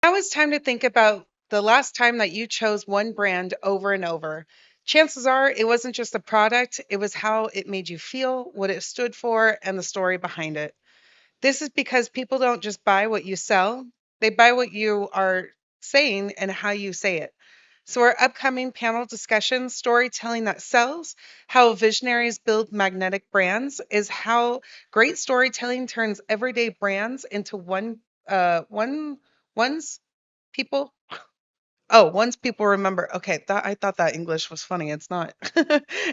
Now it's time to think about the last time that you chose one brand over and over. Chances are it wasn't just the product, it was how it made you feel, what it stood for, and the story behind it. This is because people don't just buy what you sell, they buy what you are saying and how you say it. So, our upcoming panel discussion, Storytelling That Sells, How Visionaries Build Magnetic Brands, is how great storytelling turns everyday brands into one's people. Oh, once people remember. Okay, I thought that English was funny. It's not.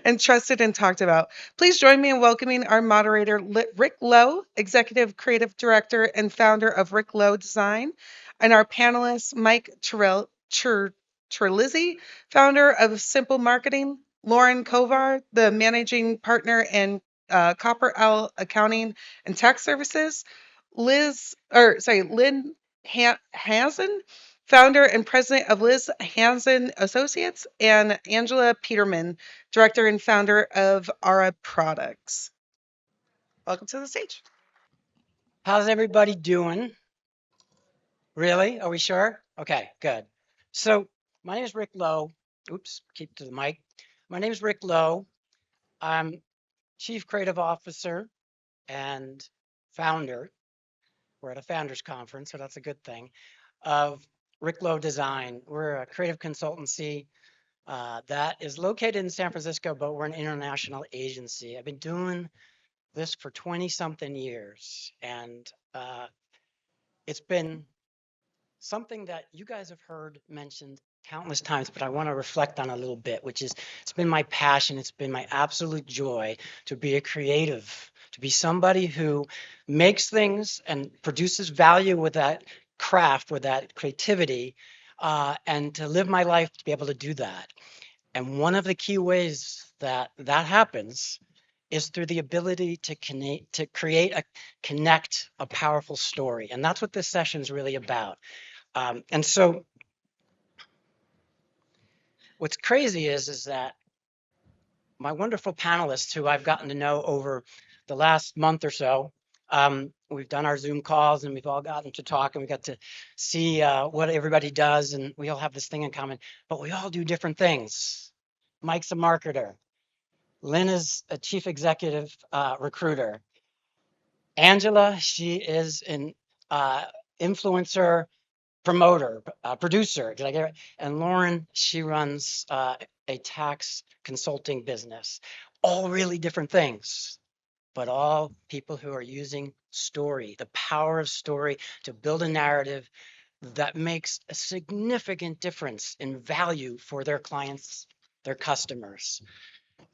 And trusted and talked about. Please join me in welcoming our moderator, Rick Lowe, Executive Creative Director and founder of Rick Lowe Design, and our panelists, Mike Terlizzi, founder of Simple Marketing, Lauren Kovar, the managing partner in Copper L Accounting and Tax Services, Lynn Hazen, founder and president of Liz Hansen Associates, and Angela Peterman, director and founder of Ara Products. Welcome to the stage. How's everybody doing? Really? Are we sure? Okay, good. So my name is Rick Lowe. Oops, keep to the mic. My name is Rick Lowe. I'm Chief Creative Officer and founder. We're at a founders conference, so that's a good thing. Of Rick Lowe Design. We're a creative consultancy that is located in San Francisco, but we're an international agency. I've been doing this for 20 something years, and it's been something that you guys have heard mentioned countless times, but I want to reflect on a little bit, which is it's been my passion, it's been my absolute joy to be a creative, to be somebody who makes things and produces value with that craft, with that creativity, and to live my life to be able to do that. And one of the key ways that that happens is through the ability to connect, connect a powerful story. And that's what this session is really about. And so what's crazy is that my wonderful panelists who I've gotten to know over the last month or so, we've done our Zoom calls and we've all gotten to talk and we got to see what everybody does and we all have this thing in common, but we all do different things. Mike's a marketer. Lynn is a chief executive recruiter. Angela, she is an influencer promoter, producer. Did I get it? And Lauren, she runs a tax consulting business. All really different things, but all people who are using story, the power of story to build a narrative that makes a significant difference in value for their clients, their customers.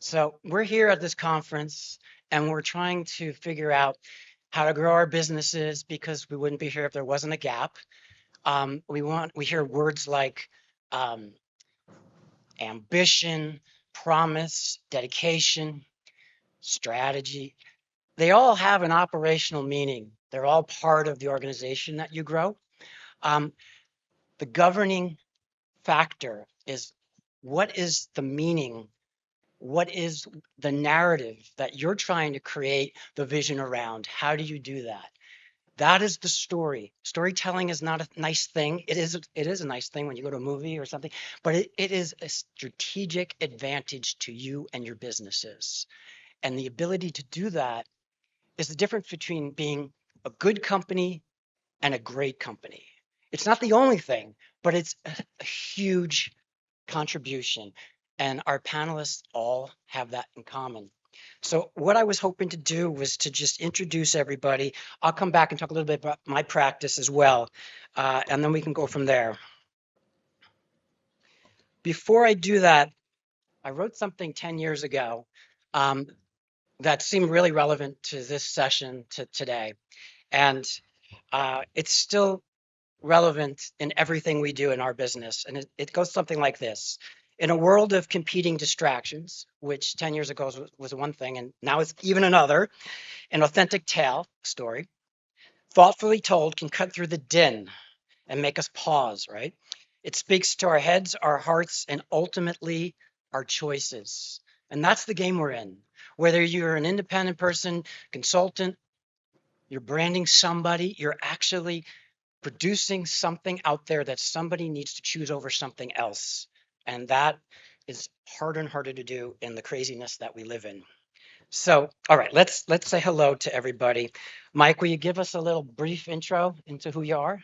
So we're here at this conference and we're trying to figure out how to grow our businesses because we wouldn't be here if there wasn't a gap. We hear words like um, ambition, promise, dedication, strategy. They all have an operational meaning. They're all part of the organization that you grow. Um, the governing factor is what is the meaning? What is the narrative that you're trying to create the vision around? How do you do that? That is the story. Storytelling is not a nice thing. It is a nice thing when you go to a movie or something, but it is a strategic advantage to you and your businesses. And the ability to do that is the difference between being a good company and a great company. It's not the only thing, but it's a huge contribution. And our panelists all have that in common. So what I was hoping to do was to just introduce everybody. I'll come back and talk a little bit about my practice as well, and then we can go from there. Before I do that, I wrote something 10 years ago um, that seemed really relevant to this session today. And it's still relevant in everything we do in our business. And it goes something like this. In a world of competing distractions, which 10 years ago was one thing, and now it's even another, an authentic tale story, thoughtfully told, can cut through the din and make us pause, right? It speaks to our heads, our hearts, and ultimately our choices. And that's the game we're in. Whether you're an independent person, consultant, you're branding somebody, you're actually producing something out there that somebody needs to choose over something else. And that is harder and harder to do in the craziness that we live in. So, all right, let's say hello to everybody. Mike, will you give us a little brief intro into who you are?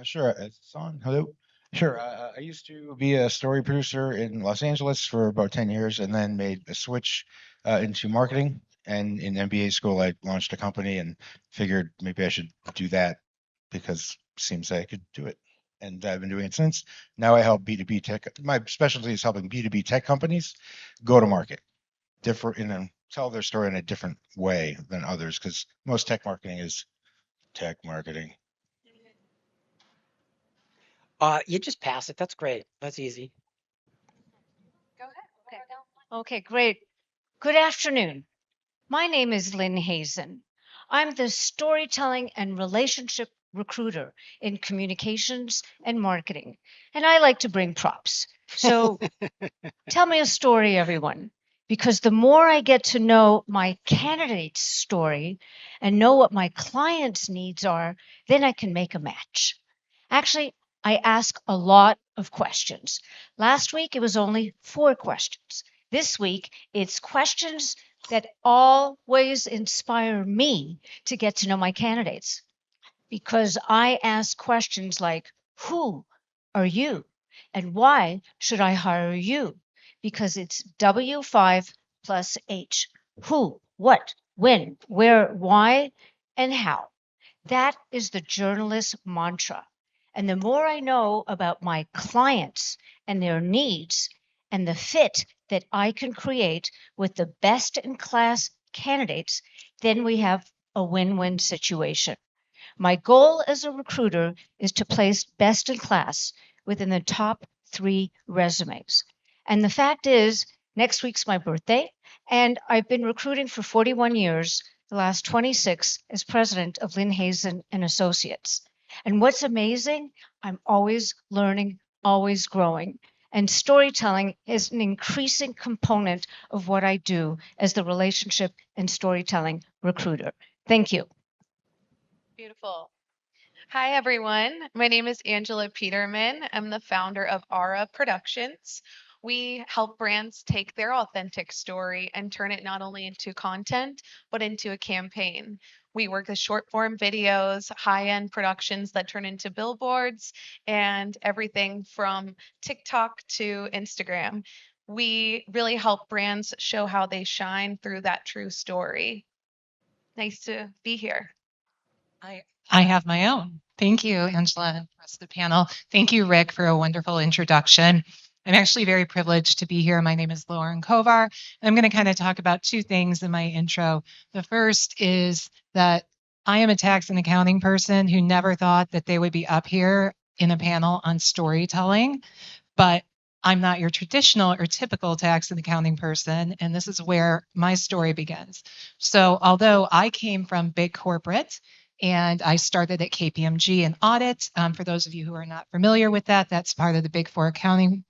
Sure, it's on. Hello. Sure. I used to be a story producer in Los Angeles for about 10 years and then made a switch into marketing. And in MBA school, I launched a company and figured maybe I should do that because it seems I could do it. And I've been doing it since. Now I help B2B tech. My specialty is helping B2B tech companies go to market, differ, tell their story in a different way than others because most tech marketing is tech marketing. You just pass it. That's great. That's easy. Go ahead. Okay, great. Good afternoon. My name is Lynn Hazen. I'm the storytelling and relationship recruiter in communications and marketing, and I like to bring props. So tell me a story, everyone, because the more I get to know my candidate's story and know what my client's needs are, then I can make a match. Actually, I ask a lot of questions. Last week, it was only 4 questions. This week, it's questions that always inspire me to get to know my candidates because I ask questions like, who are you? And why should I hire you? Because it's W5 plus H. Who, what, when, where, why, and how. That is the journalist mantra. And the more I know about my clients and their needs and the fit that I can create with the best in class candidates, then we have a win win situation. My goal as a recruiter is to place best in class within the top 3 resumes. And the fact is, next week's my birthday, and I've been recruiting for 41 years, the last 26 as president of Lynn Hazen and Associates. And what's amazing, I'm always learning, always growing. And storytelling is an increasing component of what I do as the relationship and storytelling recruiter. Thank you. Beautiful. Hi, everyone. My name is Angela Peterman. I'm the founder of Aura Productions. We help brands take their authentic story and turn it not only into content, but into a campaign. We work with short form videos, high end productions that turn into billboards, and everything from TikTok to Instagram. We really help brands show how they shine through that true story. Nice to be here. I have my own. Thank you, Angela, and the rest of the panel. Thank you, Rick, for a wonderful introduction. I'm actually very privileged to be here. My name is Lauren Kovar, and I'm going to kind of talk about 2 things in my intro. The first is that I am a tax and accounting person who never thought that they would be up here in a panel on storytelling, but I'm not your traditional or typical tax and accounting person, and this is where my story begins. So, although I came from big corporate and I started at KPMG in audit, for those of you who are not familiar with that, that's part of the Big Four accounting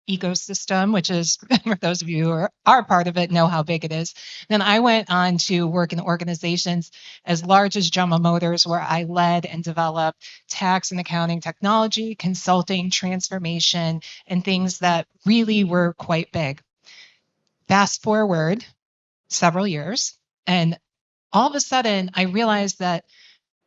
ecosystem, which is, for those of you who are part of it, know how big it is. Then I went on to work in organizations as large as General Motors, where I led and developed tax and accounting technology, consulting, transformation, and things that really were quite big. Fast forward several years, and all of a sudden, I realized that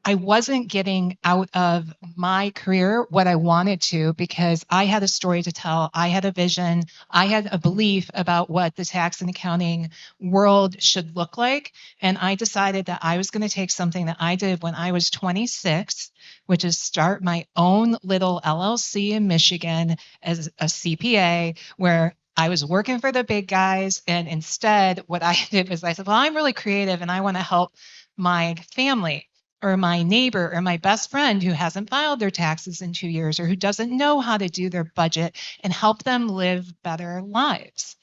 I wasn't getting out of my career what I wanted to because I had a story to tell. I had a vision. I had a belief about what the tax and accounting world should look like. And I decided that I was going to take something that I did when I was 26, which is start my own little LLC in Michigan as a CPA, where I was working for the big guys. And instead, what I did was I said, well, I'm really creative and I want to help my family or my neighbor or my best friend who hasn't filed their taxes in 2 years or who doesn't know how to do their budget and help them live better lives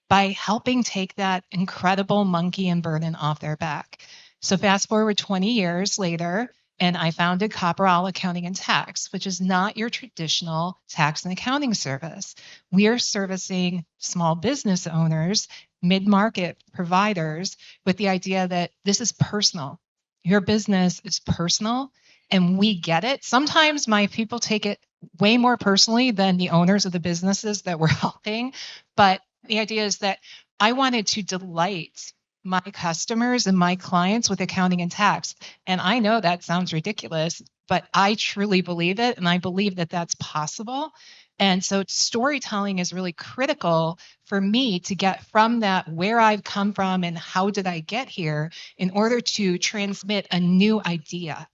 by helping take that incredible monkey and burden off their back. So fast forward 20 years later, and I founded Copperall Accounting and Tax, which is not your traditional tax and accounting service. We are servicing small business owners, mid-market providers with the idea that this is personal. Your business is personal and we get it. Sometimes my people take it way more personally than the owners of the businesses that we're helping. But the idea is that I wanted to delight my customers and my clients with accounting and tax. And I know that sounds ridiculous, but I truly believe it. And I believe that that's possible. And so storytelling is really critical for me to get from that where I've come from and how did I get here in order to transmit a new idea,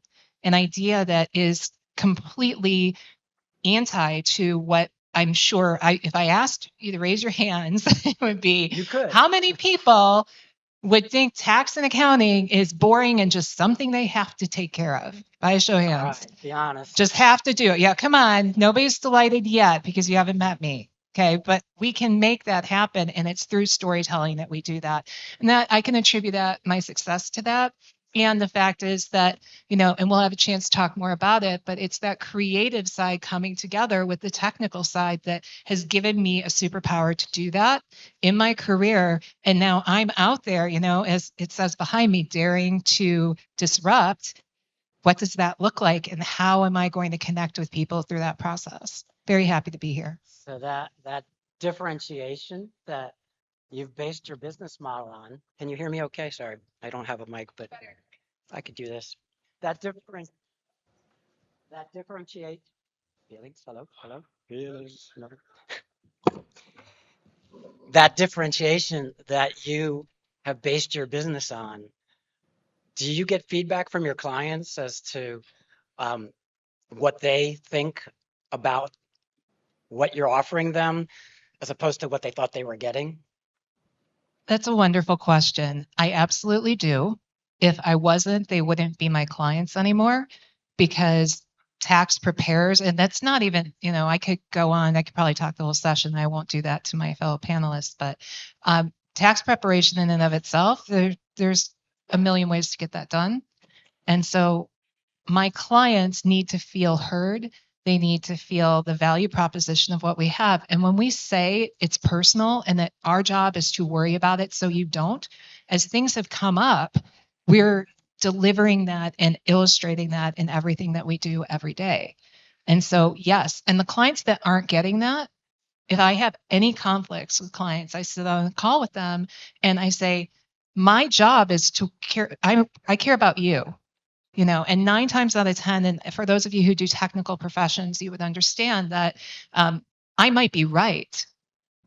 an idea that is completely anti to what I'm sure if I asked you to raise your hands, it would be You could. how many people would think tax and accounting is boring and just something they have to take care of? By a show of All hands. right, be honest. Just have to do it. Yeah, come on. Nobody's delighted yet because you haven't met me. Okay, but we can make that happen, and it's through storytelling that we do that. And that I can attribute that my success to that. And the fact is that, and we'll have a chance to talk more about it, but it's that creative side coming together with the technical side that has given me a superpower to do that in my career. And now I'm out there, as it says behind me, daring to disrupt. What does that look like, and how am I going to connect with people through that process? Very happy to be here. So that differentiation that you've based your business model on. Can you hear me okay? Sorry, I don't have a mic, but I could do this. That differentiate feelings. Hello, hello. Feelings. Hello. That differentiation that you have based your business on. Do you get feedback from your clients as to what they think about what you're offering them as opposed to what they thought they were getting? That's a wonderful question. I absolutely do. If I wasn't, they wouldn't be my clients anymore because tax preparers, and that's not even, I could go on, I could probably talk the whole session. I won't do that to my fellow panelists, but tax preparation in and of itself, there's a million ways to get that done. And so my clients need to feel heard. They need to feel the value proposition of what we have. And when we say it's personal and that our job is to worry about it so you don't, as things have come up, we're delivering that and illustrating that in everything that we do every day. And so, yes, and the clients that aren't getting that, if I have any conflicts with clients, I sit on a call with them and I say, my job is to care. I care about you. And 9 times out of 10, and for those of you who do technical professions, you would understand that I might be right,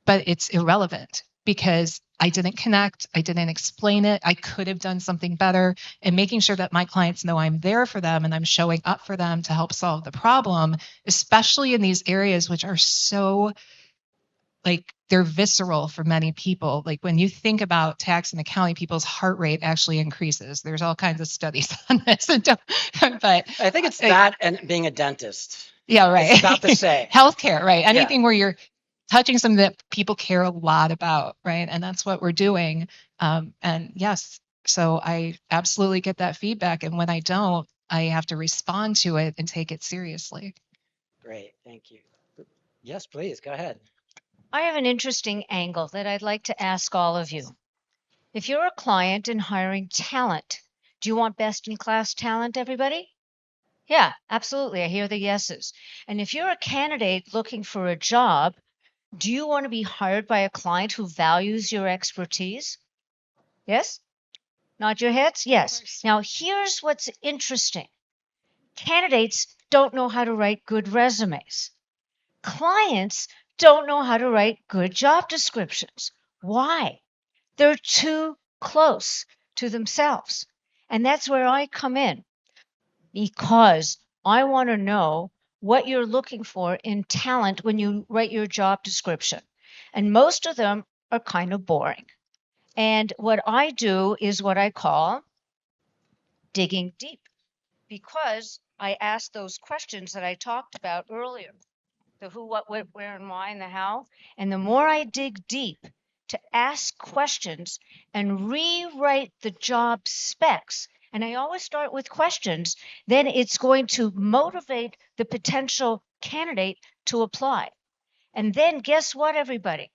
but it's irrelevant because I didn't connect, I didn't explain it, I could have done something better. And making sure that my clients know I'm there for them and I'm showing up for them to help solve the problem, especially in these areas which are so they're visceral for many people. Like when you think about tax and accounting, people's heart rate actually increases. There's all kinds of studies on this. But I think it's that and being a dentist. Yeah, right. It's about the same. Healthcare, right? Anything where you're touching something that people care a lot about, right? And that's what we're doing. And yes, so I absolutely get that feedback. And when I don't, I have to respond to it and take it seriously. Great, thank you. Yes, please, go ahead. I have an interesting angle that I'd like to ask all of you. If you're a client and hiring talent, do you want best in class talent, everybody? Yeah, absolutely. I hear the yeses. And if you're a candidate looking for a job, do you want to be hired by a client who values your expertise? Yes? Nod your heads? Yes. Now, here's what's interesting. Candidates don't know how to write good resumes. Clients don't know how to write good job descriptions. Why? They're too close to themselves. And that's where I come in because I want to know what you're looking for in talent when you write your job description. And most of them are kind of boring. And what I do is what I call digging deep because I ask those questions that I talked about earlier. The who, what, where, and why, and the how. And the more I dig deep to ask questions and rewrite the job specs, and I always start with questions, then it's going to motivate the potential candidate to apply. And then guess what, everybody?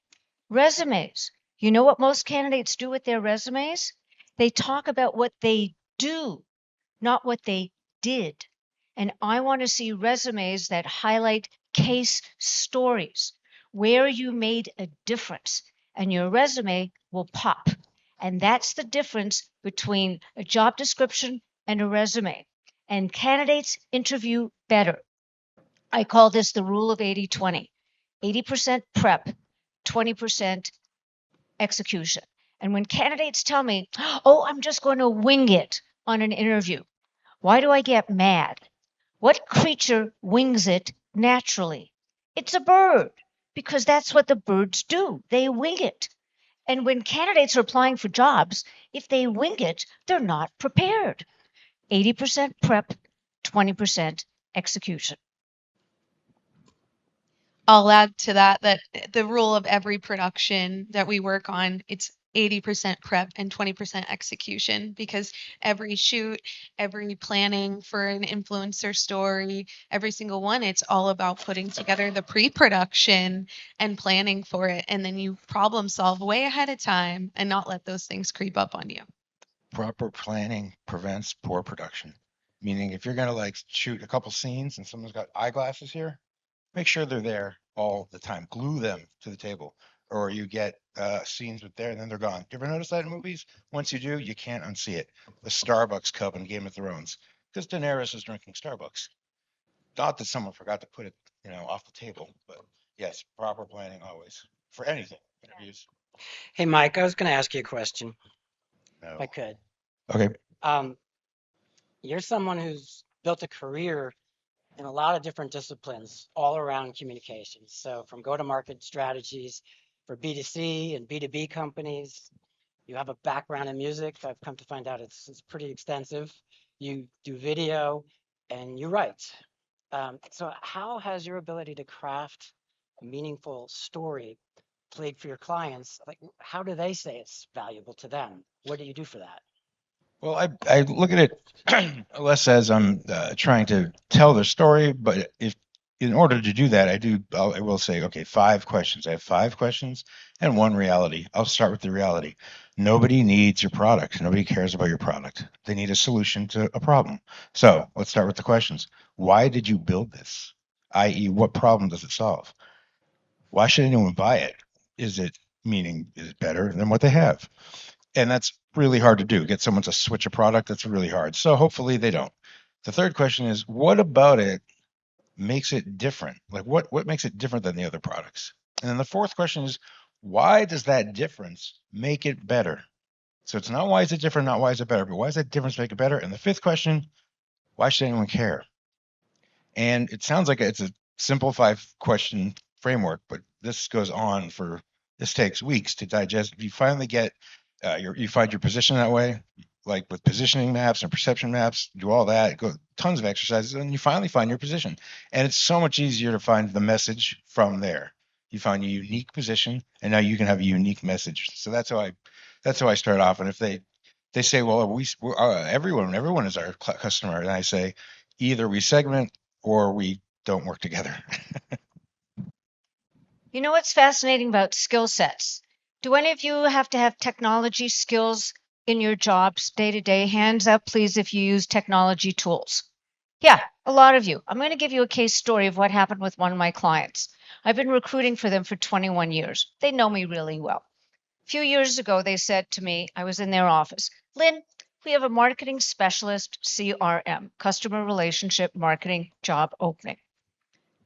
Resumes. You know what most candidates do with their resumes? They talk about what they do, not what they did. And I want to see resumes that highlight case stories where you made a difference, and your resume will pop. And that's the difference between a job description and a resume. And candidates interview better. I call this the rule of 80-20. 80% prep, 20% execution. And when candidates tell me, oh, I'm just going to wing it on an interview, why do I get mad? What creature wings it naturally? It's a bird, because that's what the birds do. They wing it. And when candidates are applying for jobs, if they wing it, they're not prepared. 80% prep, 20% execution. I'll add to that the rule of every production that we work on, it's 80% prep and 20% execution, because every shoot, every planning for an influencer story, every single one, it's all about putting together the pre-production and planning for it. And then you problem solve way ahead of time and not let those things creep up on you. Proper planning prevents poor production. Meaning if you're going to like shoot a couple scenes and someone's got eyeglasses here, make sure they're there all the time. Glue them to the table. Or you get scenes with there and then they're gone. You ever notice that in movies? Once you do, you can't unsee it. The Starbucks cup in Game of Thrones, because Daenerys is drinking Starbucks. Not that someone forgot to put it, off the table, but yes, proper planning always for anything. Interviews. Hey, Mike, I was going to ask you a question, No. if I could. Okay. You're someone who's built a career in a lot of different disciplines all around communications. So from go-to-market strategies for B2C and B2B companies, you have a background in music. I've come to find out it's pretty extensive. You do video and you write. So how has your ability to craft a meaningful story played for your clients? Like, how do they say it's valuable to them? What do you do for that? Well, I look at it less as I'm trying to tell the story, but if in order to do that, I will say, okay, 5 questions. I have 5 questions and one reality. I'll start with the reality. Nobody needs your product. Nobody cares about your product. They need a solution to a problem. So let's start with the questions. Why did you build this? I.e., what problem does it solve? Why should anyone buy it? Is it better than what they have? And that's really hard to do. Get someone to switch a product, that's really hard. So hopefully they don't. The third question is, what about it makes it different? Like what makes it different than the other products? And then the fourth question is, why does that difference make it better? So it's not why is it different, not why is it better, but why does that difference make it better? And the fifth question, why should anyone care? And it sounds like it's a simple 5-question framework, but this takes weeks to digest. If you finally get you find your position that way, like with positioning maps and perception maps, do all that, go tons of exercises, and you finally find your position. And it's so much easier to find the message from there. You find your unique position, and now you can have a unique message. So that's how I start off. And if they say, well, everyone is our customer, and I say, either we segment or we don't work together. You know what's fascinating about skill sets? Do any of you have to have technology skills in your jobs day to day? Hands up, please, if you use technology tools. Yeah, a lot of you. I'm going to give you a case story of what happened with one of my clients. I've been recruiting for them for 21 years. They know me really well. A few years ago, they said to me, I was in their office, Lynn, we have a marketing specialist, CRM, customer relationship marketing job opening.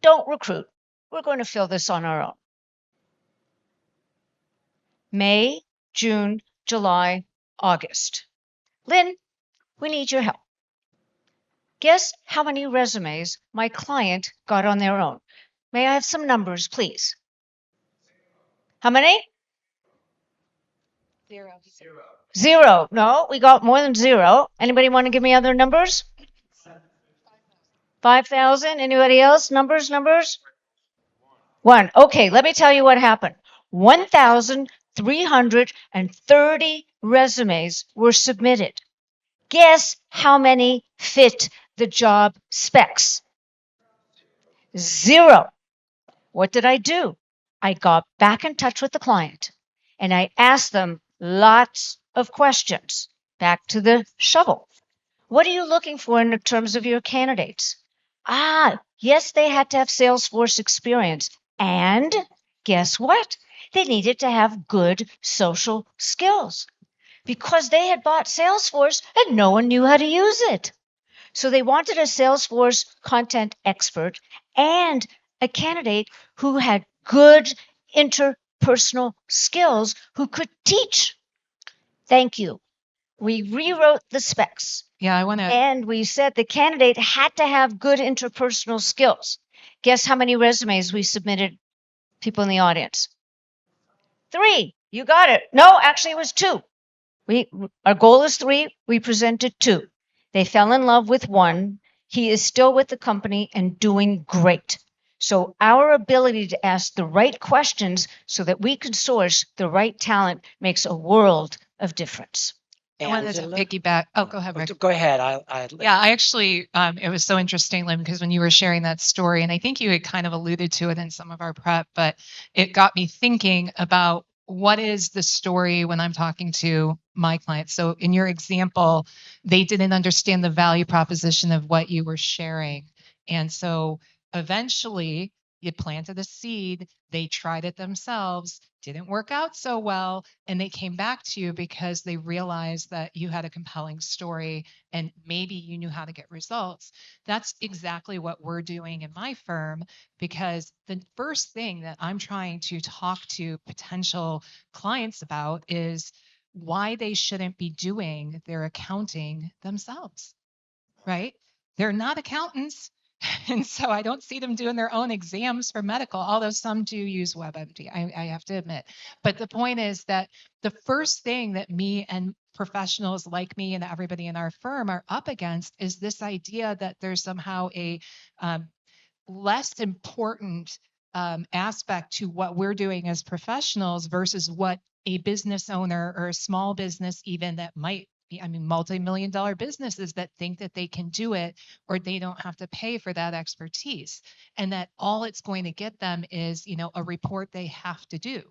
Don't recruit. We're going to fill this on our own. May, June, July, August. Lynn, we need your help. Guess how many resumes my client got on their own? May I have some numbers, please? How many? Zero. Zero. No, we got more than zero. Anybody want to give me other numbers? 5,000. Anybody else? Numbers? One. Okay, let me tell you what happened. 1,330 resumes were submitted. Guess how many fit the job specs? Zero. What did I do? I got back in touch with the client and I asked them lots of questions. Back to the shovel. What are you looking for in terms of your candidates? Yes, they had to have Salesforce experience. And guess what? They needed to have good social skills because they had bought Salesforce and no one knew how to use it. So they wanted a Salesforce content expert and a candidate who had good interpersonal skills who could teach. Thank you. We rewrote the specs. Yeah, I want to. And we said the candidate had to have good interpersonal skills. Guess how many resumes we submitted, people in the audience? 3. You got it. No, actually, it was 2. Our goal is 3. We presented 2. They fell in love with 1. He is still with the company and doing great. So our ability to ask the right questions so that we can source the right talent makes a world of difference. I wanted to Angela? piggyback. Oh, go ahead, Rick. Go ahead. Yeah, I actually, it was so interesting, Lynn, because when you were sharing that story, and I think you had kind of alluded to it in some of our prep, but it got me thinking about what is the story when I'm talking to my clients. So in your example, they didn't understand the value proposition of what you were sharing. And so eventually you planted a seed, they tried it themselves, didn't work out so well, and they came back to you because they realized that you had a compelling story and maybe you knew how to get results. That's exactly what we're doing in my firm, because the first thing that I'm trying to talk to potential clients about is why they shouldn't be doing their accounting themselves, right? They're not accountants. And so I don't see them doing their own exams for medical, although some do use WebMD, I have to admit. But the point is that the first thing that me and professionals like me and everybody in our firm are up against is this idea that there's somehow a um, less important aspect to what we're doing as professionals versus what a business owner or a small business even that might be, I mean, multi-million dollar businesses that think that they can do it or they don't have to pay for that expertise, and that all it's going to get them is, a report they have to do.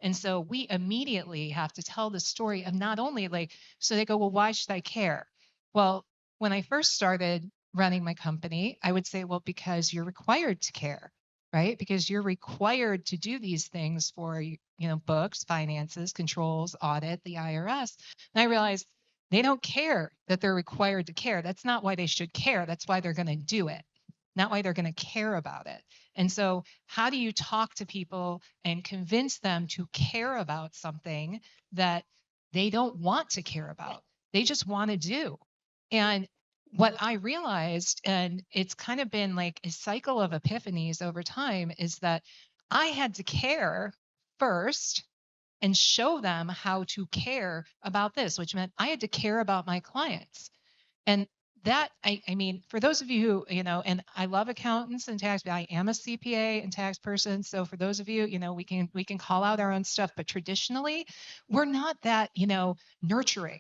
And so we immediately have to tell the story of not only like, so they go, well, why should I care? Well, when I first started running my company, I would say, well, because you're required to care, right? Because you're required to do these things for, books, finances, controls, audit, the IRS. And I realized they don't care that they're required to care. That's not why they should care. That's why they're going to do it, not why they're going to care about it. And so, how do you talk to people and convince them to care about something that they don't want to care about? They just want to do. And what I realized, and it's kind of been like a cycle of epiphanies over time, is that I had to care first and show them how to care about this, which meant I had to care about my clients. And that, I mean, for those of you who, and I love accountants and tax, I am a CPA and tax person. So for those of you, we can call out our own stuff, but traditionally we're not that, nurturing.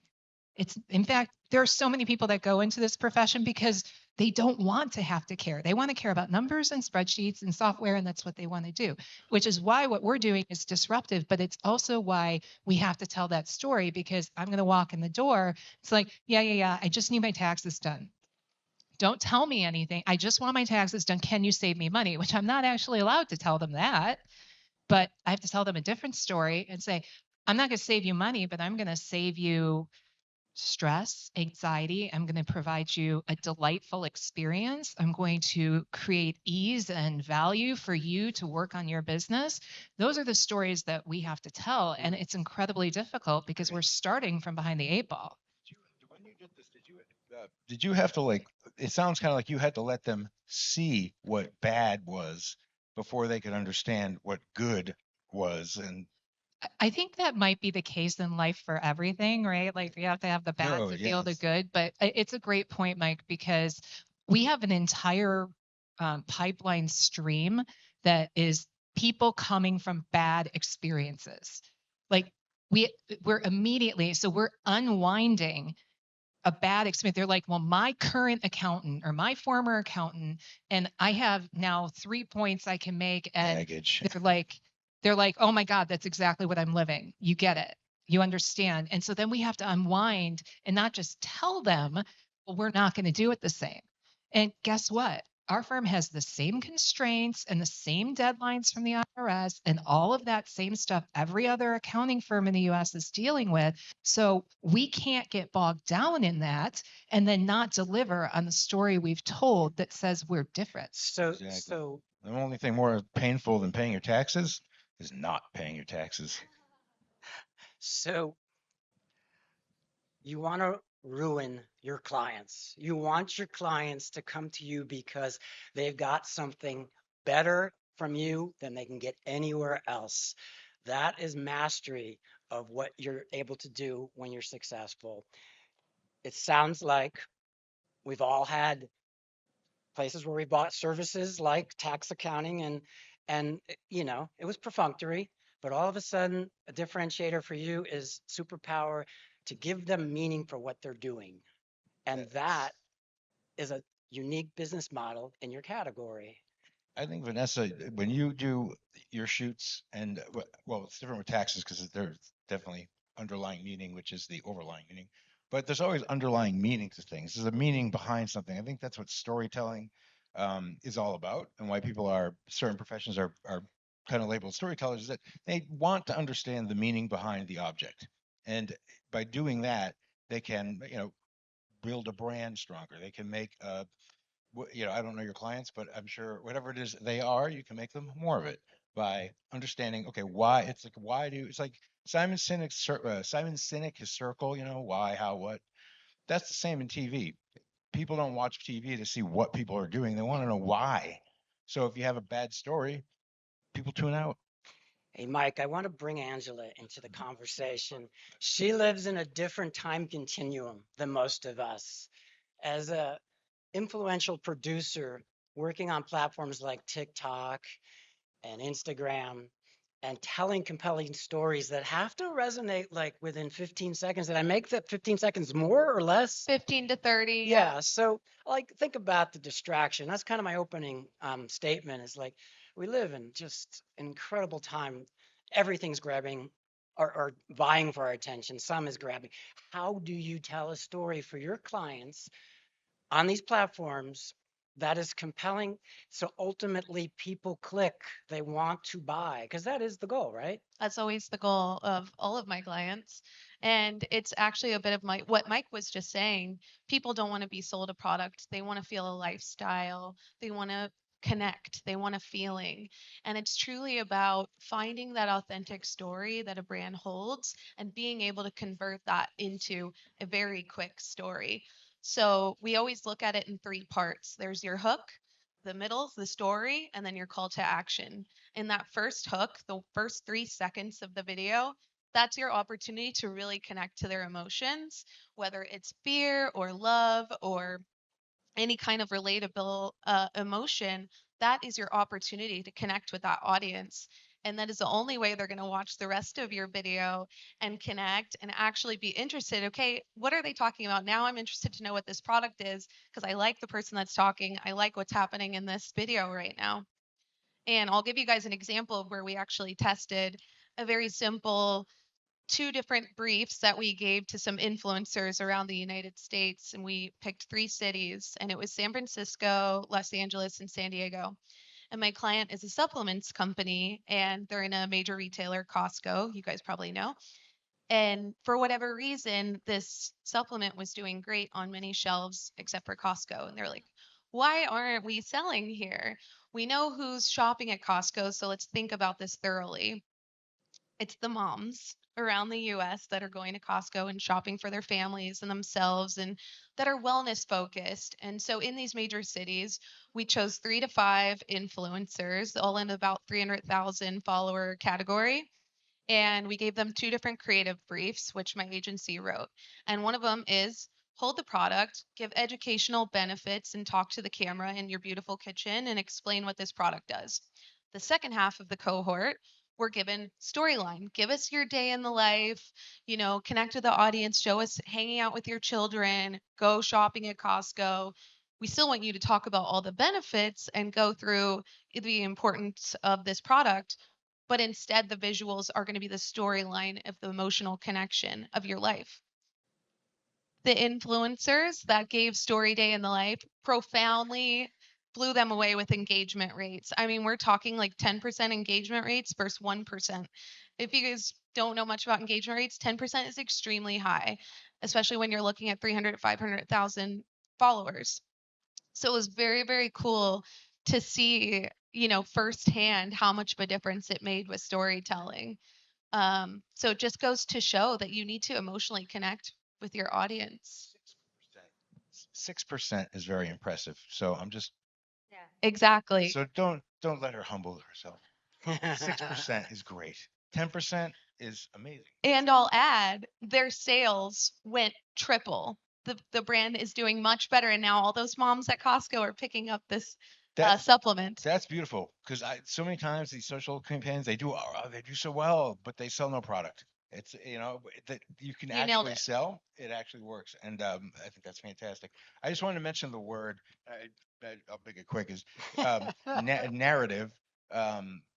It's, in fact, there are so many people that go into this profession because they don't want to have to care. They want to care about numbers and spreadsheets and software, and that's what they want to do, which is why what we're doing is disruptive, but it's also why we have to tell that story, because I'm going to walk in the door. It's like, yeah, I just need my taxes done. Don't tell me anything. I just want my taxes done. Can you save me money? Which I'm not actually allowed to tell them that, but I have to tell them a different story and say, I'm not going to save you money, but I'm going to save you stress, anxiety. I'm going to provide you a delightful experience. I'm going to create ease and value for you to work on your business. Those are the stories that we have to tell. And it's incredibly difficult because we're starting from behind the 8 ball. When you did this, did you have to, like, it sounds kind of like you had to let them see what bad was before they could understand what good was. And I think that might be the case in life for everything, right? Like you have to have the bad to feel the good. But it's a great point, Mike, because we have an entire pipeline stream that is people coming from bad experiences. Like we're immediately, so we're unwinding a bad experience. They're like, well, my current accountant or my former accountant, and I have now 3 points I can make. And baggage. they're like, oh my God, that's exactly what I'm living. You get it. You understand. And so then we have to unwind and not just tell them, well, we're not going to do it the same. And guess what? Our firm has the same constraints and the same deadlines from the IRS and all of that same stuff every other accounting firm in the US is dealing with. So we can't get bogged down in that and then not deliver on the story we've told that says we're different. Exactly. The only thing more painful than paying your taxes is not paying your taxes. So you want to ruin your clients. You want your clients to come to you because they've got something better from you than they can get anywhere else. That is mastery of what you're able to do when you're successful. It sounds like we've all had places where we bought services like tax accounting and it was perfunctory, but all of a sudden a differentiator for you is superpower to give them meaning for what they're doing. And that is a unique business model in your category. I think Vanessa, when you do your shoots and well, it's different with taxes because there's definitely underlying meaning, which is the overlying meaning. But there's always underlying meaning to things. There's a meaning behind something. I think that's what storytelling is all about, and why people are certain professions are kind of labeled storytellers is that they want to understand the meaning behind the object, and by doing that, they can build a brand stronger. They can make I don't know your clients, but I'm sure whatever it is they are, you can make them more of it by understanding. Okay, why? It's like it's like Simon Sinek, his circle. Why, how, what. That's the same in TV. People don't watch TV to see what people are doing. They want to know why. So if you have a bad story, people tune out. Hey, Mike, I want to bring Angela into the conversation. She lives in a different time continuum than most of us. As a influential producer working on platforms like TikTok and Instagram and telling compelling stories that have to resonate like within 15 seconds. Did I make that 15 seconds more or less? 15 to 30. Yeah. So like think about the distraction. That's kind of my opening statement is like we live in just incredible time. Everything's grabbing or vying for our attention. Some is grabbing. How do you tell a story for your clients on these platforms that is compelling so ultimately people click, they want to buy because that is the goal, right? That's always the goal of all of my clients. And it's actually a bit of what Mike was just saying. People don't want to be sold a product. They want to feel a lifestyle. They want to connect. They want a feeling. And it's truly about finding that authentic story that a brand holds and being able to convert that into a very quick story. So we always look at it in three parts. There's your hook, the middle, the story, and then your call to action. In that first hook, the first 3 seconds of the video, that's your opportunity to really connect to their emotions, whether it's fear or love or any kind of relatable emotion. That is your opportunity to connect with that audience. And that is the only way they're going to watch the rest of your video and connect and actually be interested. Okay, what are they talking about? Now I'm interested to know what this product is because I like the person that's talking. I like what's happening in this video right now. And I'll give you guys an example of where we actually tested a very simple two different briefs that we gave to some influencers around the United States. And we picked three cities, and it was San Francisco, Los Angeles, and San Diego. And my client is a supplements company, and they're in a major retailer, Costco. You guys probably know. And for whatever reason, this supplement was doing great on many shelves except for Costco. And they're like, why aren't we selling here? We know who's shopping at Costco, so let's think about this thoroughly. It's the moms around the US that are going to Costco and shopping for their families and themselves and that are wellness focused. And so in these major cities, we chose 3 to 5 influencers, all in about 300,000 follower category, and we gave them two different creative briefs, which my agency wrote. And one of them is hold the product, give educational benefits, and talk to the camera in your beautiful kitchen and explain what this product does. The second half of the cohort, we're given storyline. Give us your day in the life, connect with the audience, show us hanging out with your children, go shopping at Costco. We still want you to talk about all the benefits and go through the importance of this product, but instead the visuals are going to be the storyline of the emotional connection of your life. The influencers that gave story day in the life profoundly blew them away with engagement rates. I mean, we're talking like 10% engagement rates versus 1%. If you guys don't know much about engagement rates, 10% is extremely high, especially when you're looking at 300, 500,000 followers. So it was very, very cool to see, firsthand how much of a difference it made with storytelling. So it just goes to show that you need to emotionally connect with your audience. 6% is very impressive. So I'm just Yeah. Exactly. so don't let her humble herself. 6% is great. 10% is amazing. And I'll add, their sales went triple. The brand is doing much better, and now all those moms at Costco are picking up this That's supplement. that's beautiful because I so many times these social campaigns they do so well, but they sell no product. It's that you can You nailed actually it. sell. It actually works, and I think that's fantastic. I just wanted to mention the word. I'll make it quick. Is narrative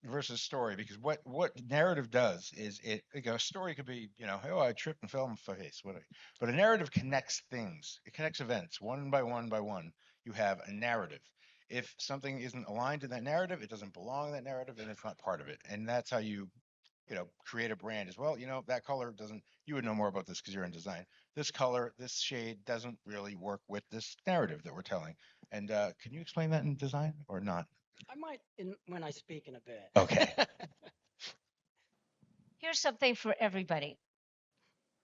versus story because what narrative does is a story could be oh I tripped and fell on my face whatever, but a narrative connects things. It connects events one by one by one. You have a narrative. If something isn't aligned to that narrative, it doesn't belong in that narrative and it's not part of it. And that's how you create a brand as well. That color doesn't, you would know more about this because you're in design. This color, this shade doesn't really work with this narrative that we're telling. And can you explain that in design or not? I might when I speak in a bit. Okay. Here's something for everybody.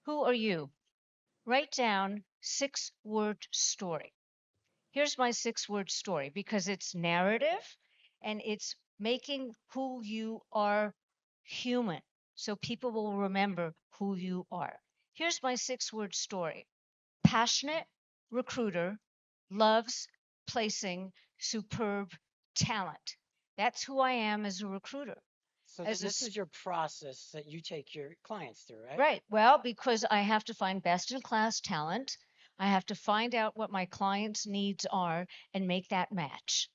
Who are you? Write down 6-word story. Here's my 6-word story because it's narrative and it's making who you are human. So people will remember who you are. Here's my 6-word story. Passionate recruiter loves placing superb talent. That's who I am as a recruiter. So As this is your process that you take your clients through, right? Right. Well, because I have to find best in class talent, I have to find out what my clients' needs are and make that match.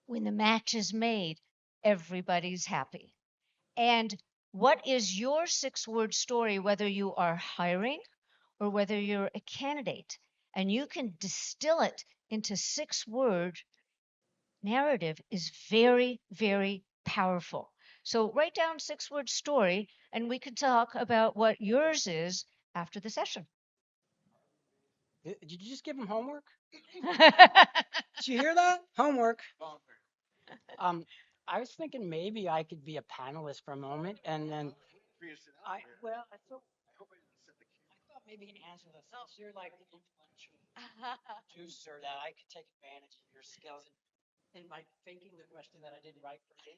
When the match is made, everybody's happy. And what is your 6-word story, whether you are hiring or whether you're a candidate? And you can distill it into 6 word narrative is very, very powerful. So write down 6-word story and we can talk about what yours is after the session. Did you just give them homework? Did you hear that? Homework. I was thinking maybe I could be a panelist for a moment, and then I thought maybe Angela, since you're like the influential producer, that I could take advantage of your skills in my thinking the question that I didn't write for me.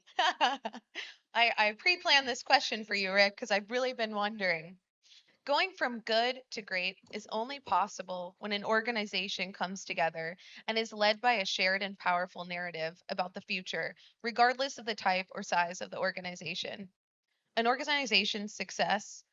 I pre-planned this question for you, Rick, because I've really been wondering. Going from good to great is only possible when an organization comes together and is led by a shared and powerful narrative about the future, regardless of the type or size of the organization. An organization's success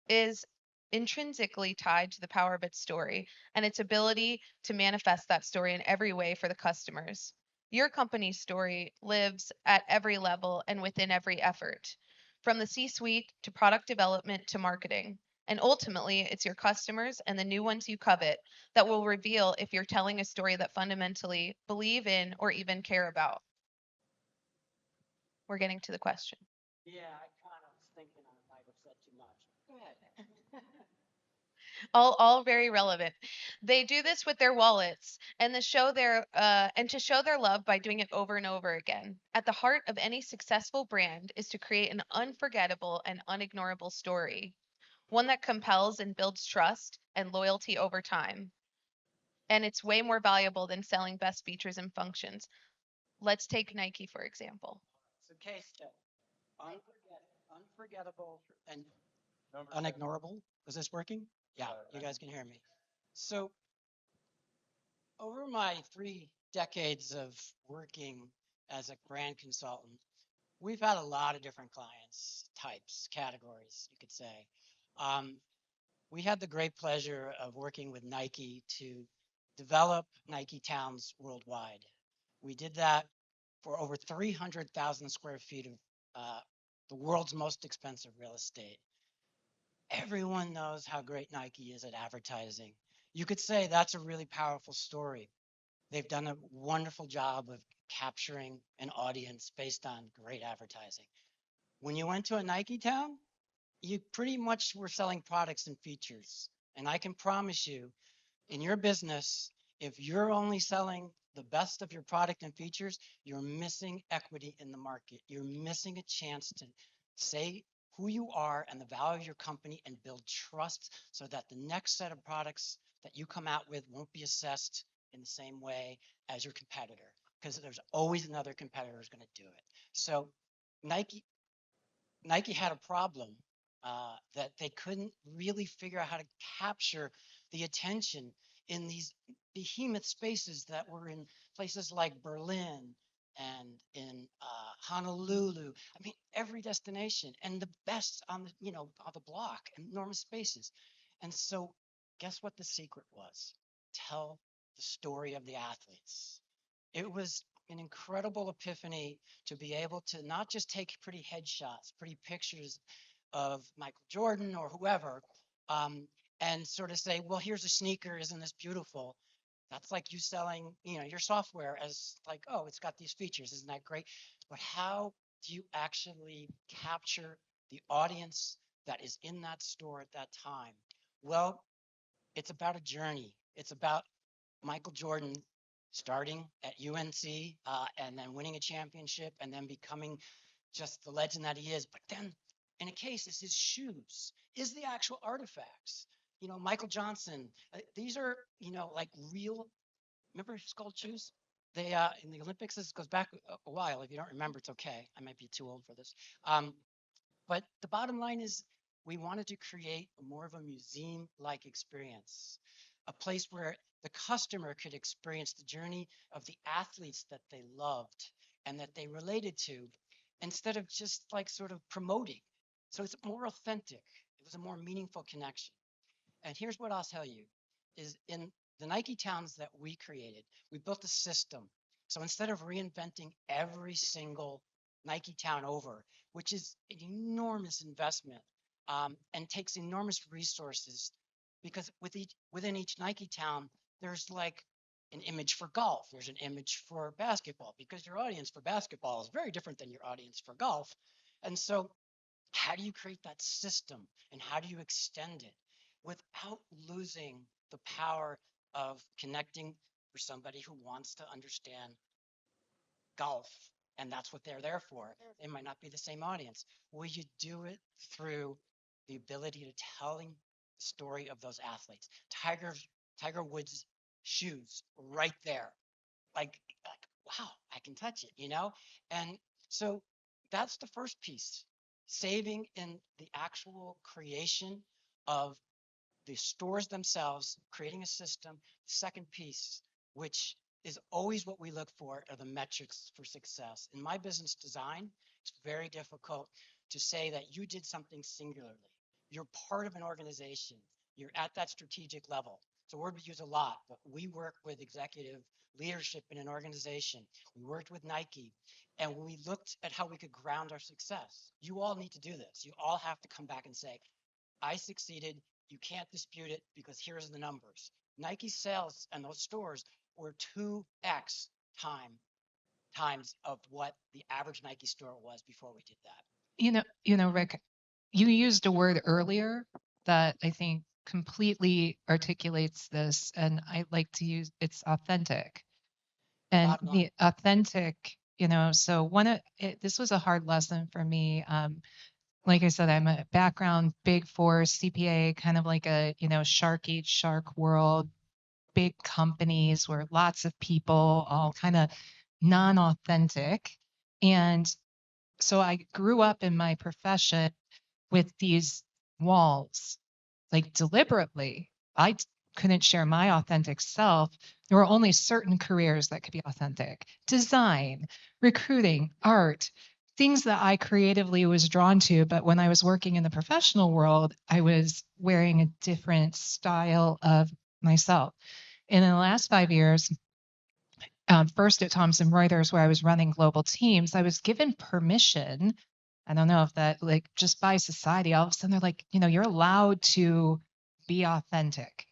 is intrinsically tied to the power of its story and its ability to manifest that story in every way for the customers. Your company's story lives at every level and within every effort, from the C suite to product development to marketing. And ultimately, it's your customers and the new ones you covet that will reveal if you're telling a story that fundamentally believe in or even care about. We're getting to the question. Yeah, I kind of was thinking I might have said too much. Go ahead. All very relevant. They do this with their wallets and to show their love by doing it over and over again. At the heart of any successful brand is to create an unforgettable and unignorable story, one that compels and builds trust and loyalty over time. And it's way more valuable than selling best features and functions. Let's take Nike for example. So case study. Unforgettable and unignorable. Is this working? Yeah, you guys can hear me. So over my 3 decades of working as a brand consultant, we've had a lot of different clients, types, categories, you could say. We had the great pleasure of working with Nike to develop Nike towns worldwide. We did that for over 300,000 square feet of the world's most expensive real estate. Everyone knows how great Nike is at advertising. You could say that's a really powerful story. They've done a wonderful job of capturing an audience based on great advertising. When you went to a Nike town, you pretty much were selling products and features. And I can promise you, in your business, if you're only selling the best of your product and features, you're missing equity in the market. You're missing a chance to say who you are and the value of your company and build trust so that the next set of products that you come out with won't be assessed in the same way as your competitor, because there's always another competitor who's going to do it. So Nike Nike had a problem that they couldn't really figure out how to capture the attention in these behemoth spaces that were in places like Berlin and in Honolulu. I mean, every destination and the best on the on the block, enormous spaces. And so, guess what the secret was? Tell the story of the athletes. It was an incredible epiphany to be able to not just take pretty headshots, pretty pictures of Michael Jordan or whoever, and sort of say, well, here's a sneaker, isn't this beautiful? That's like you selling, your software as like, oh, it's got these features, isn't that great? But how do you actually capture the audience that is in that store at that time? Well, it's about a journey. It's about Michael Jordan starting at UNC and then winning a championship and then becoming just the legend that he is. But then, in a case, it's his shoes, is the actual artifacts. Michael Johnson. These are like real. Remember his gold shoes? They in the Olympics. This goes back a while. If you don't remember, it's okay. I might be too old for this. But the bottom line is we wanted to create more of a museum-like experience, a place where the customer could experience the journey of the athletes that they loved and that they related to instead of just like sort of promoting. So it's more authentic. It was a more meaningful connection. And here's what I'll tell you is in the Nike towns that we created, we built a system. So instead of reinventing every single Nike town over, which is an enormous investment and takes enormous resources, because within each Nike town, there's like an image for golf, there's an image for basketball, because your audience for basketball is very different than your audience for golf. And so how do you create that system and how do you extend it without losing the power of connecting for somebody who wants to understand golf? And that's what they're there for. It might not be the same audience. Will you do it through the ability to telling the story of those athletes? Tiger Woods shoes right there. Like wow, I can touch it. And so that's the first piece, saving in the actual creation of the stores themselves, creating a system. The second piece, which is always what we look for, are the metrics for success. In my business design, it's very difficult to say that you did something singularly. You're part of an organization. You're at that strategic level. It's a word we use a lot, but we work with executive leadership in an organization. We worked with Nike, and we looked at how we could ground our success. You all need to do this. You all have to come back and say, I succeeded. You can't dispute it because here's the numbers. Nike sales and those stores were 2x times of what the average Nike store was before we did that. Rick, you used a word earlier that I think completely articulates this, and I like to use it's authentic. And the authentic, so this was a hard lesson for me. Like I said, I'm a background Big Four CPA, kind of like a, shark eats shark world, big companies where lots of people all kind of non-authentic. And so I grew up in my profession with these walls, like deliberately. Couldn't share my authentic self. There were only certain careers that could be authentic: design, recruiting, art, things that I creatively was drawn to. But when I was working in the professional world, I was wearing a different style of myself. And in the last 5 years, first at Thomson Reuters, where I was running global teams, I was given permission. I don't know if that, like, just by society, all of a sudden they're like, you're allowed to be authentic.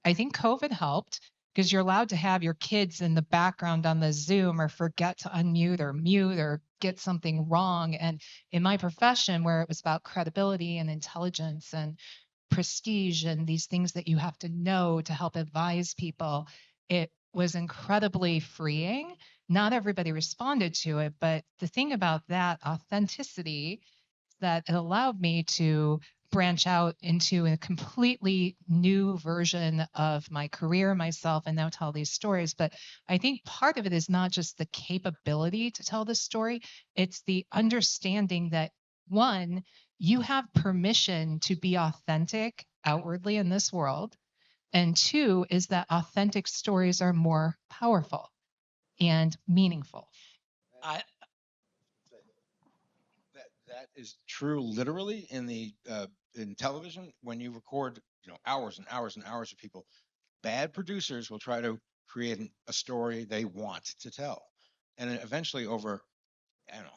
I think COVID helped because you're allowed to have your kids in the background on the Zoom or forget to unmute or mute or get something wrong. And in my profession, where it was about credibility and intelligence and prestige and these things that you have to know to help advise people, it was incredibly freeing. Not everybody responded to it, but the thing about that authenticity, that it allowed me to branch out into a completely new version of my career, myself, and now tell these stories. But I think part of it is not just the capability to tell the story, it's the understanding that, one, you have permission to be authentic outwardly in this world. And two, is that authentic stories are more powerful and meaningful. I, That is true literally in television. When you record, hours and hours and hours of people, bad producers will try to create a story they want to tell, and then eventually over, I don't know,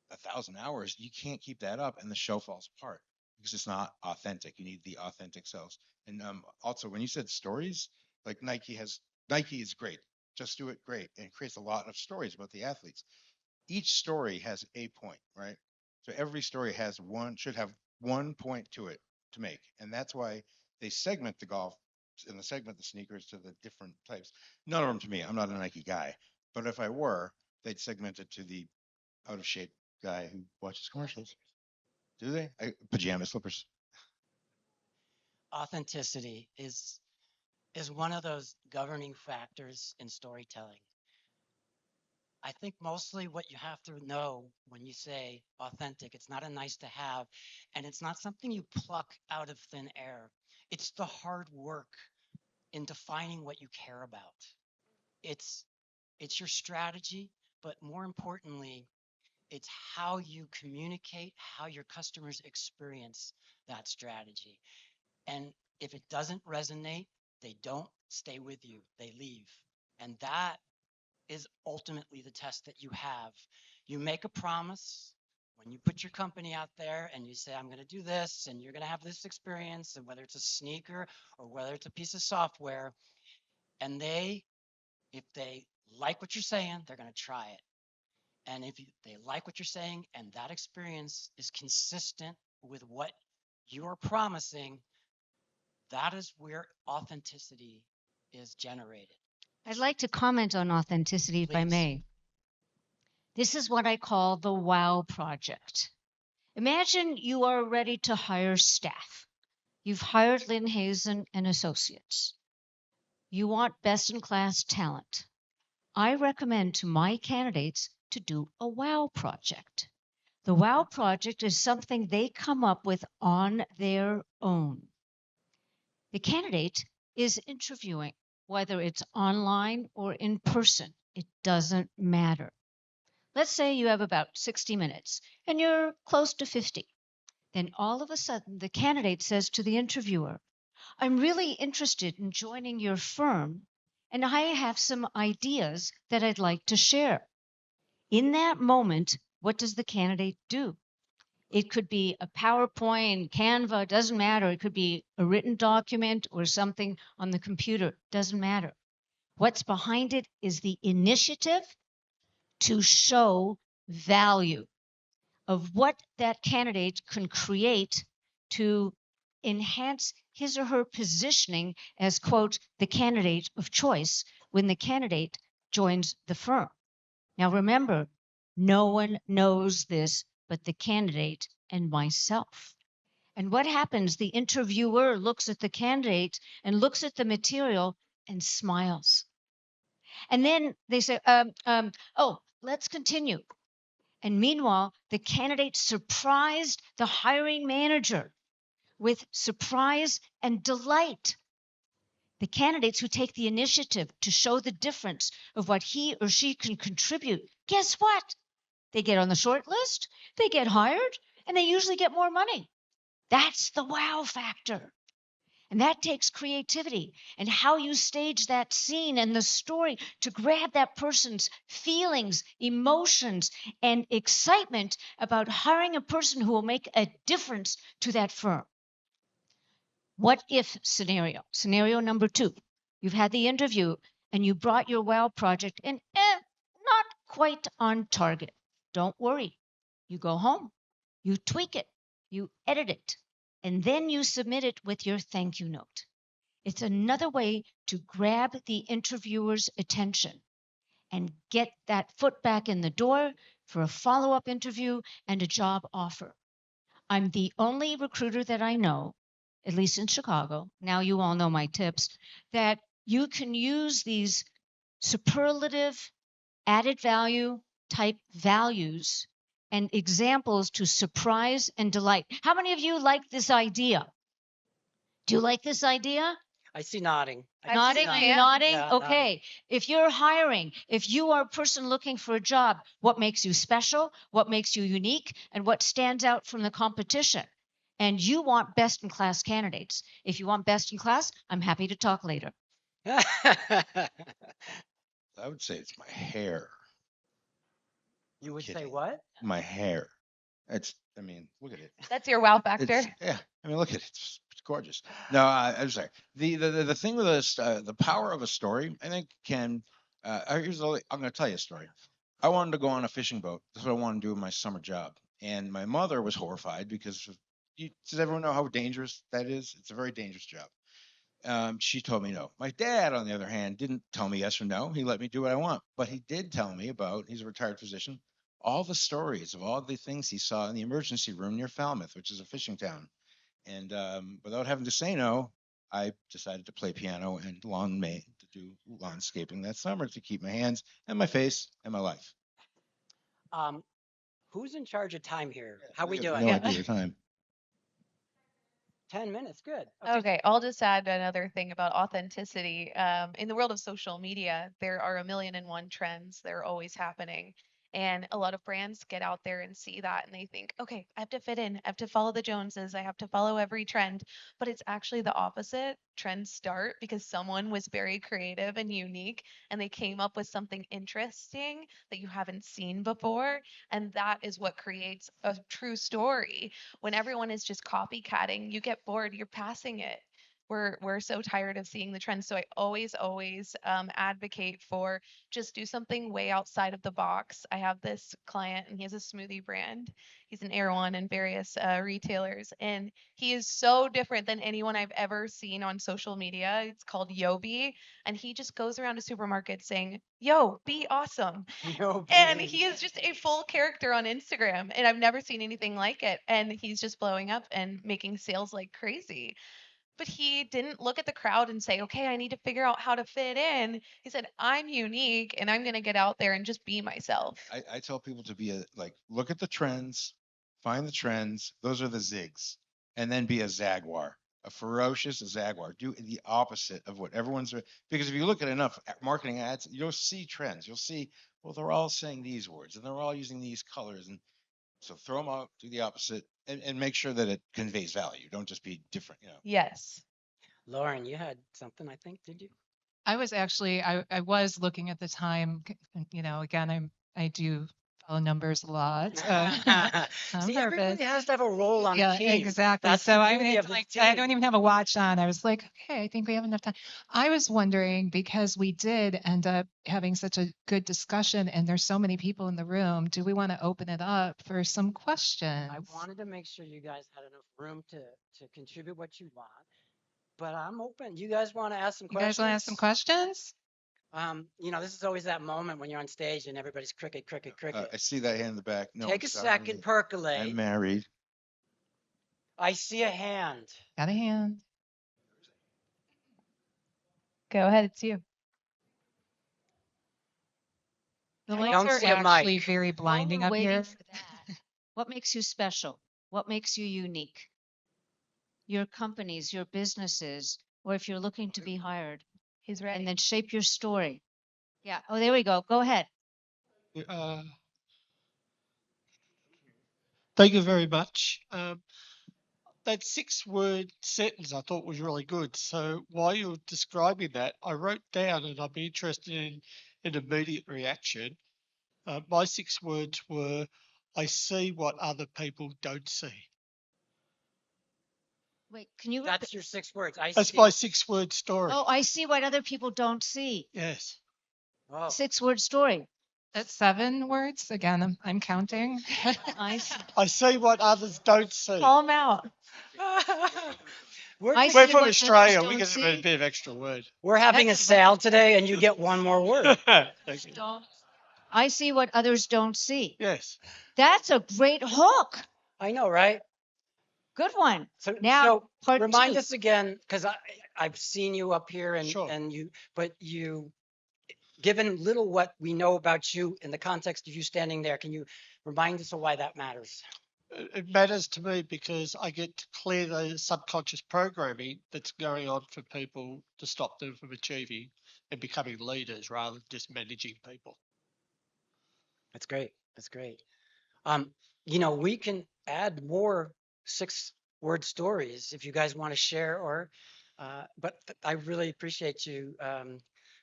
1,000 hours, you can't keep that up, and the show falls apart because it's not authentic. You need the authentic selves. And also, when you said stories, like Nike is great. Just do it great, and it creates a lot of stories about the athletes. Each story has a point, right? So every story should have one point to it to make. And that's why they segment the golf and they segment the sneakers to the different types. None of them to me. I'm not a Nike guy. But if I were, they'd segment it to the out of shape guy who watches commercials. Do they? Pajama slippers. authenticity is one of those governing factors in storytelling. I think mostly what you have to know when you say authentic, it's not a nice to have, and it's not something you pluck out of thin air. It's the hard work in defining what you care about. It's it's your strategy, but more importantly, it's how you communicate, how your customers experience that strategy. And if it doesn't resonate, they don't stay with you, they leave. And that is ultimately the test that you have. You make a promise when you put your company out there and you say, I'm going to do this and you're going to have this experience, and whether it's a sneaker or whether it's a piece of software, and if they like what you're saying, they're going to try it. And if they like what you're saying and that experience is consistent with what you're promising, that is where authenticity is generated. I'd like to comment on authenticity, if I Please. may. This is what I call the wow project. Imagine you are ready to hire staff. You've hired Lynn Hazen and Associates. You want best in class talent. I recommend to my candidates to do a wow project. The wow project is something they come up with on their own. The candidate is interviewing, whether it's online or in person, it doesn't matter. Let's say you have about 60 minutes and you're close to 50. Then all of a sudden, the candidate says to the interviewer, I'm really interested in joining your firm, and I have some ideas that I'd like to share. In that moment, what does the candidate do? It could be a PowerPoint, Canva, doesn't matter. It could be a written document or something on the computer, doesn't matter. What's behind it is the initiative to show value of what that candidate can create to enhance his or her positioning as, quote, the candidate of choice when the candidate joins the firm. Now, remember, no one knows this but the candidate and myself. And what happens? The interviewer looks at the candidate and looks at the material and smiles. And then they say, oh, let's continue. And meanwhile, the candidate surprised the hiring manager with surprise and delight. The candidates who take the initiative to show the difference of what he or she can contribute, guess what? They get on the short list, they get hired, and they usually get more money. That's the wow factor. And that takes creativity and how you stage that scene and the story to grab that person's feelings, emotions, and excitement about hiring a person who will make a difference to that firm. What if scenario? Scenario number 2. You've had the interview and you brought your wow project and not quite on target. Don't worry. You go home, you tweak it, you edit it, and then you submit it with your thank you note. It's another way to grab the interviewer's attention and get that foot back in the door for a follow up interview and a job offer. I'm the only recruiter that I know, at least in Chicago, now you all know my tips, that you can use these superlative added value type values and examples to surprise and delight. How many of you like this idea? Do you like this idea? I see nodding. Nodding? Are you nodding? Yeah, okay. If you're hiring, if you are a person looking for a job, what makes you special? What makes you unique? And what stands out from the competition? And you want best in class candidates. If you want best in class, I'm happy to talk later. I would say it's my hair. You would say Kidding. what? My hair. I mean, look at it. That's your wow factor. Yeah, I mean, look at it. It's gorgeous. No, I'm sorry. The thing with this, the power of a story, I think can. I'm going to tell you a story. I wanted to go on a fishing boat. That's what I wanted to do in my summer job. And my mother was horrified because does everyone know how dangerous that is? It's a very dangerous job. She told me no. My dad, on the other hand, didn't tell me yes or no. He let me do what I want. But he did tell me about, he's a retired physician, all the stories of all the things he saw in the emergency room near Falmouth, which is a fishing town. And without having to say no, I decided to play piano and to do landscaping that summer to keep my hands and my face and my life. Who's in charge of time here? How we I doing? have no idea the time. 10 minutes, good. Okay, I'll just add another thing about authenticity. In the world of social media, there are a million and one trends. They're always happening. And a lot of brands get out there and see that and they think, okay, I have to fit in. I have to follow the Joneses. I have to follow every trend. But it's actually the opposite. Trends start because someone was very creative and unique and they came up with something interesting that you haven't seen before. And that is what creates a true story. When everyone is just copycatting, you get bored, you're passing it. We're so tired of seeing the trends. So I always advocate for just do something way outside of the box. I have this client and he has a smoothie brand. He's an Erewhon and various retailers, and he is so different than anyone I've ever seen on social media. It's called Yobi, and he just goes around to supermarkets saying, "Yo, be awesome." And he is just a full character on Instagram, and I've never seen anything like it. And he's just blowing up and making sales like crazy. But he didn't look at the crowd and say, okay, I need to figure out how to fit in. He said, I'm unique and I'm going to get out there and just be myself. I tell people to be look at the trends, find the trends. Those are the zigs, and then be a jaguar, a ferocious jaguar. Do the opposite of what everyone's because if you look at enough marketing ads, you'll see trends. You'll see, well, they're all saying these words and they're all using these colors, and so throw them out, do the opposite, and make sure that it conveys value. Don't just be different. Yes. Lauren, you had something, I think, did you? I was actually I was looking at the time. Again, I do follow numbers a lot. On See, purpose. everybody has to have a role on Yeah, the team. exactly. That's So the I beauty mean, of the I team. don't even have a watch on. I was like, okay, I think we have enough time. I was wondering because we did end up having such a good discussion, and there's so many people in the room. Do we want to open it up for some questions? I wanted to make sure you guys had enough room to contribute what you want, but I'm open. You guys want to ask some You questions? guys want to ask some questions? This is always that moment when you're on stage and everybody's cricket. I see that hand in the back. No, Take a second, percolate. I'm married. I see a hand. Got a hand. Go ahead, it's you. The I lights don't are see a actually mic. very blinding up waiting here. for that, what makes you special? What makes you unique? Your companies, your businesses, or if you're looking to be hired, He's ready. and then shape your story. Yeah. Oh, there we go. Go ahead. Thank you very much. That 6-word sentence I thought was really good. So while you were describing that, I wrote down, and I'd be interested in an immediate reaction. My 6 words were, I see what other people don't see. Wait, can you? That's your 6 words. I That's see. my 6-word story. Oh, I see what other people don't see. Yes. Oh, 6-word story. That's 7 words. Again, I'm counting. I see. I see what others don't see. Call them out. we're I gonna, We're see from what Australia. others We don't can have a see. bit of extra word. we're having a That's sale today, and you get one more word. Thank you. I see what others don't see. Yes. That's a great hook. I know, right? Good one. So, Now, part remind 2. us again, because I've seen you up here, and Sure. but given little what we know about you in the context of you standing there, can you remind us of why that matters? It matters to me because I get to clear the subconscious programming that's going on for people to stop them from achieving and becoming leaders rather than just managing people. That's great. That's great. We can add more 6-word stories if you guys want to share, but I really appreciate you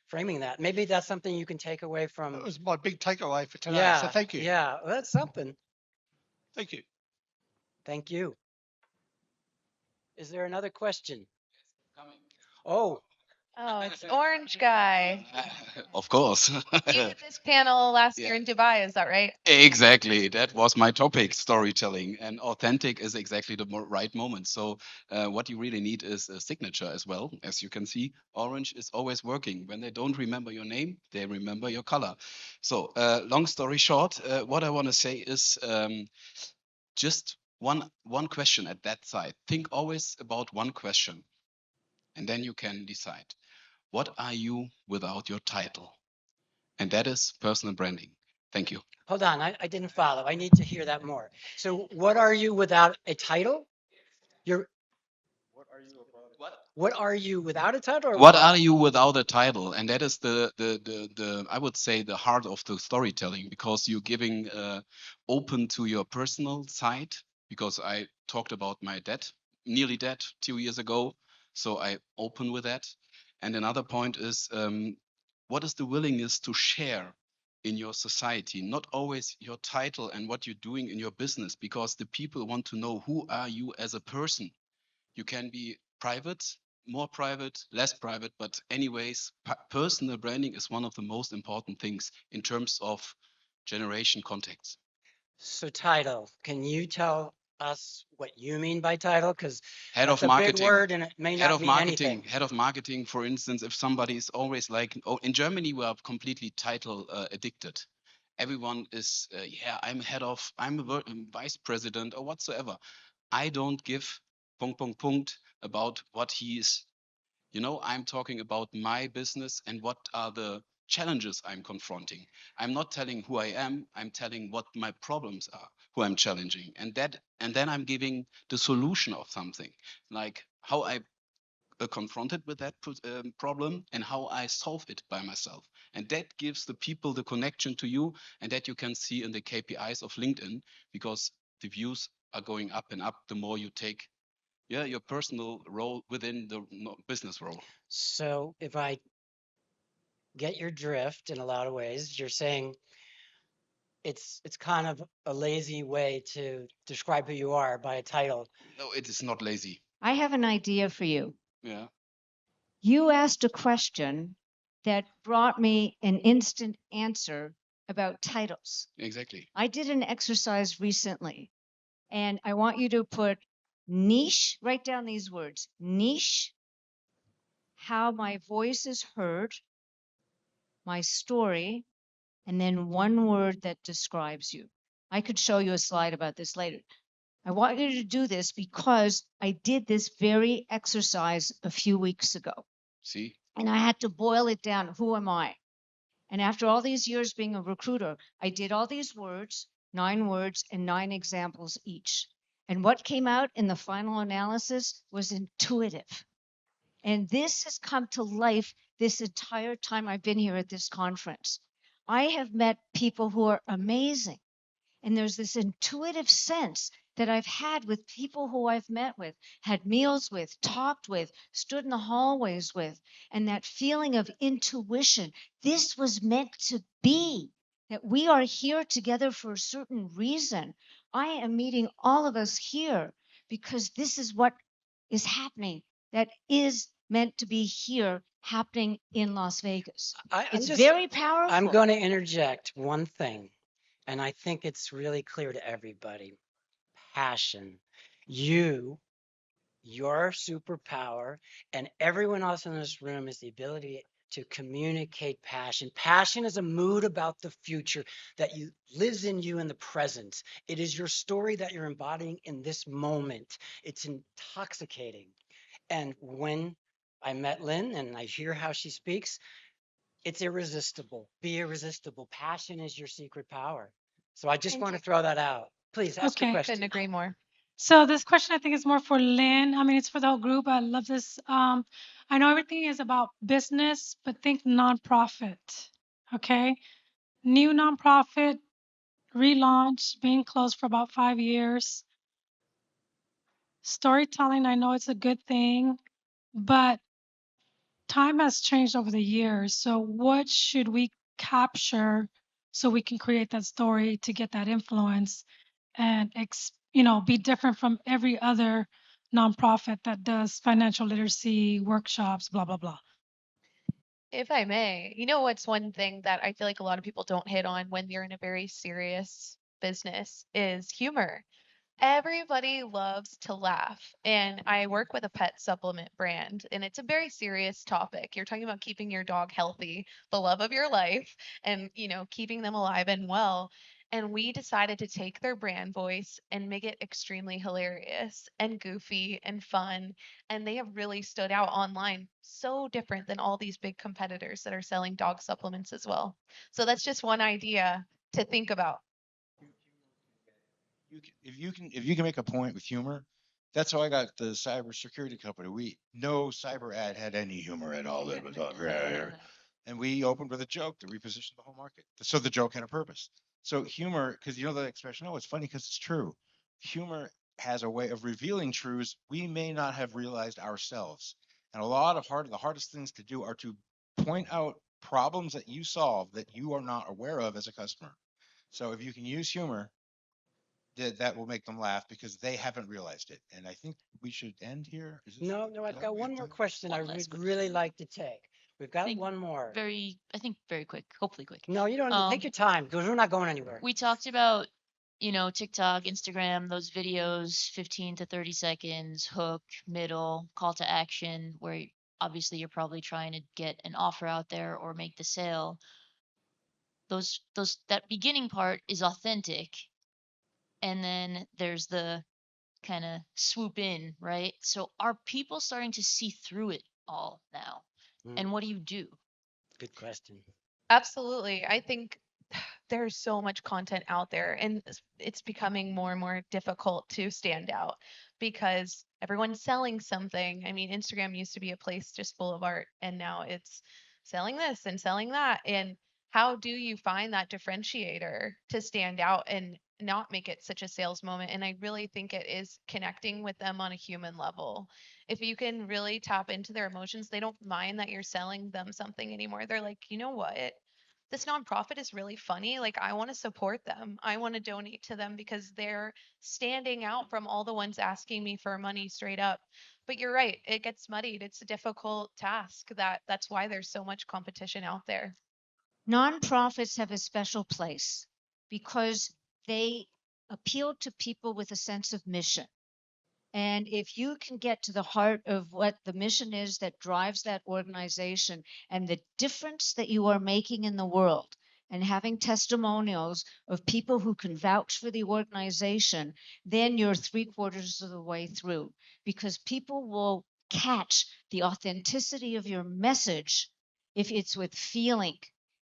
framing that. Maybe that's something you can take away from. That was my big takeaway for today. Yeah. So thank you. Yeah, well, that's something. Thank you. Thank you. Is there another question? Oh, Oh, it's Orange Guy. Of course. You did this panel last year in Dubai, is that right? Exactly. That was my topic, storytelling. And authentic is exactly the right moment. So, what you really need is a signature as well. As you can see, orange is always working. When they don't remember your name, they remember your color. So, long story short, what I want to say is just one question at that side. Think always about one question, and then you can decide. What are you without your title? And that is personal branding. Thank you. hold on. I didn't follow. I need to hear that more. So, what are you without a title? You're. What are you without a title? Or What are you without a title? And that is the I would say the heart of the storytelling, because you're giving open to your personal side. Because I talked about my dad, nearly dead 2 years ago, so I open with that. And another point is what is the willingness to share in your society, not always your title and what you're doing in your business, because the people want to know who are you as a person. You can be private, more private, less private, but anyways, personal branding is one of the most important things in terms of generation contacts. So, title. Can you tell us what you mean by title? Because Head that's of a big marketing. word and it may Head not of mean anything. marketing. Head of marketing, for instance, if somebody is always like, oh, in Germany we are completely title addicted. Everyone is, yeah, I'm a vice president or whatsoever. I don't give punkt about what he is. I'm talking about my business and what are the challenges I'm confronting. I'm not telling who I am, I'm telling what my problems are, who I'm challenging. And then I'm giving the solution of something, like how I confronted with that problem and how I solve it by myself. And that gives the people the connection to you, and that you can see in the KPIs of LinkedIn, because the views are going up and up the more you take your personal role within the business role. So, if I get your drift in a lot of ways, you're saying it's kind of a lazy way to describe who you are by a title. No, it is not lazy. I have an idea for you. Yeah. You asked a question that brought me an instant answer about titles. Exactly. I did an exercise recently, and I want you to put niche, write down these words: niche, how my voice is heard, my story, and then one word that describes you. I could show you a slide about this later. I want you to do this because I did this very exercise a few weeks ago. See? And I had to boil it down. Who am I? And after all these years being a recruiter, I did all these words, 9 words and 9 examples each. And what came out in the final analysis was intuitive. And this has come to life this entire time I've been here at this conference. I have met people who are amazing. And there's this intuitive sense that I've had with people who I've met with, had meals with, talked with, stood in the hallways with, and that feeling of intuition. This was meant to be, that we are here together for a certain reason. I am meeting all of us here because this is what is happening that is meant to be here happening in Las Vegas. It's very powerful. I'm going to interject one thing, and I think it's really clear to everybody. Passion. Your superpower, and everyone else in this room is the ability to communicate passion. Passion is a mood about the future that lives in you in the present. It is your story that you're embodying in this moment. It's intoxicating. And when I met Lynn and I hear how she speaks, it's irresistible. Be irresistible. Passion is your secret power. So I just want to throw that out. Please ask your Couldn't question. agree more. So this question I think is more for Lynn. I mean, it's for the whole group. I love this. I know everything is about business, but think nonprofit. Okay. New nonprofit, relaunch, being closed for about 5 years. Storytelling, I know it's a good thing, but time has changed over the years. So what should we capture so we can create that story to get that influence and be different from every other nonprofit that does financial literacy workshops, blah blah blah. If I may, you know what's one thing that I feel like a lot of people don't hit on when you're in a very serious business is humor. Everybody loves to laugh. And I work with a pet supplement brand, and it's a very serious topic. You're talking about keeping your dog healthy, the love of your life, and keeping them alive and well. And we decided to take their brand voice and make it extremely hilarious and goofy and fun. And they have really stood out online, so different than all these big competitors that are selling dog supplements as well. So that's just one idea to think about. If you can make a point with humor, that's how I got the cybersecurity company. No cyber ad had any humor at all. It was all, and we opened with a joke to reposition the whole market. So the joke had a purpose. So humor, because you know the expression, oh, it's funny because it's true. Humor has a way of revealing truths we may not have realized ourselves. And the hardest things to do are to point out problems that you solve that you are not aware of as a customer. So if you can use humor, that will make them laugh because they haven't realized it. And I think we should end here. No, I've got one more question I would really like to take. We've got one more. I think very quick, hopefully quick. No, you don't. Take your time because we're not going anywhere. We talked about, TikTok, Instagram, those videos, 15 to 30 seconds, hook, middle, call to action, where obviously you're probably trying to get an offer out there or make the sale. That beginning part is authentic. And then there's the kind of swoop in, right? So are people starting to see through it all now? And what do you do? Good question. Absolutely. I think there's so much content out there, and it's becoming more and more difficult to stand out because everyone's selling something. I mean, Instagram used to be a place just full of art, and now it's selling this and selling that. And how do you find that differentiator to stand out and not make it such a sales moment? And I really think it is connecting with them on a human level. If you can really tap into their emotions, they don't mind that you're selling them something anymore. They're like, you know what? This nonprofit is really funny. Like, I want to support them. I want to donate to them because they're standing out from all the ones asking me for money straight up. But you're right, it gets muddied. It's a difficult task. That's why there's so much competition out there. Nonprofits have a special place because they appeal to people with a sense of mission. And if you can get to the heart of what the mission is that drives that organization and the difference that you are making in the world, and having testimonials of people who can vouch for the organization, then you're 3/4 of the way through, because people will catch the authenticity of your message if it's with feeling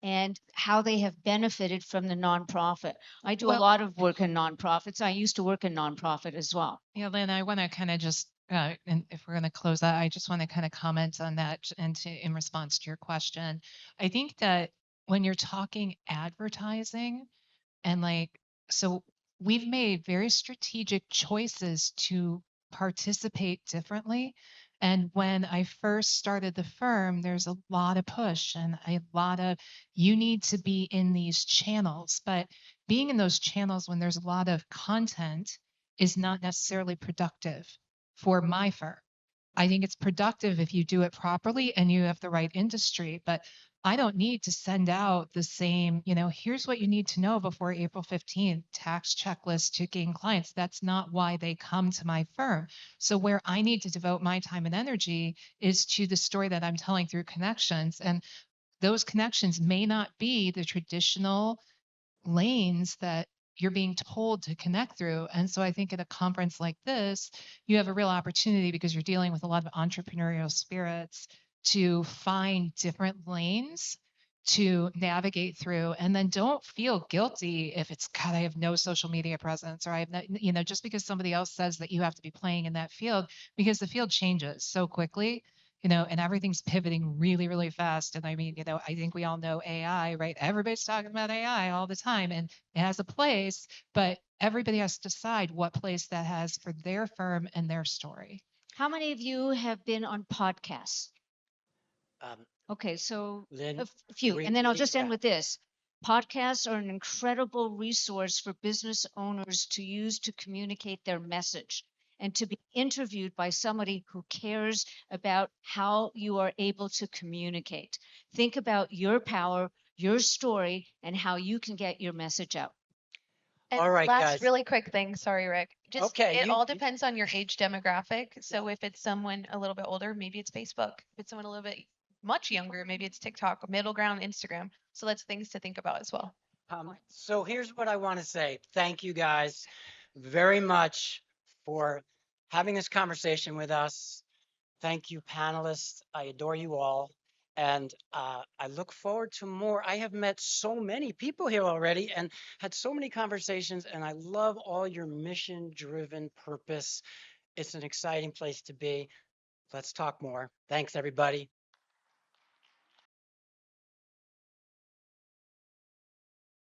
and how they have benefited from the nonprofit. I do a lot of work in nonprofits. I used to work in nonprofit as well. Yeah, Lynn, I want to kind of just, and if we're going to close that, I just want to kind of comment on that and in response to your question. I think that when you're talking advertising and so we've made very strategic choices to participate differently. And when I first started the firm, there's a lot of push and a lot of, you need to be in these channels. But being in those channels when there's a lot of content is not necessarily productive for my firm. I think it's productive if you do it properly and you have the right industry. But I don't need to send out the same, here's what you need to know before April 15th, tax checklist to gain clients. That's not why they come to my firm. So where I need to devote my time and energy is to the story that I'm telling through connections. And those connections may not be the traditional lanes that you're being told to connect through. And so I think at a conference like this, you have a real opportunity because you're dealing with a lot of entrepreneurial spirits to find different lanes to navigate through. And then don't feel guilty if it's, God, I have no social media presence, or I have no, just because somebody else says that you have to be playing in that field, because the field changes so quickly, and everything's pivoting really, really fast. And I mean, I think we all know AI, right? Everybody's talking about AI all the time, and it has a place, but everybody has to decide what place that has for their firm and their story. How many of you have been on podcasts? Um, Okay, so Lynn, a few. And then I'll just end yeah. with this. Podcasts are an incredible resource for business owners to use to communicate their message and to be interviewed by somebody who cares about how you are able to communicate. Think about your power, your story, and how you can get your message out. And All right, last guys. really quick thing, sorry, Rick. Just Okay, it all depends on your age demographic. So if it's someone a little bit older, maybe it's Facebook. If it's someone a little bit much younger, maybe it's TikTok, middle ground, Instagram. So that's things to think about as well. So here's what I want to say. Thank you guys very much for having this conversation with us. Thank you, panelists. I adore you all. And I look forward to more. I have met so many people here already and had so many conversations, and I love all your mission driven purpose. It's an exciting place to be. Let's talk more. Thanks, everybody.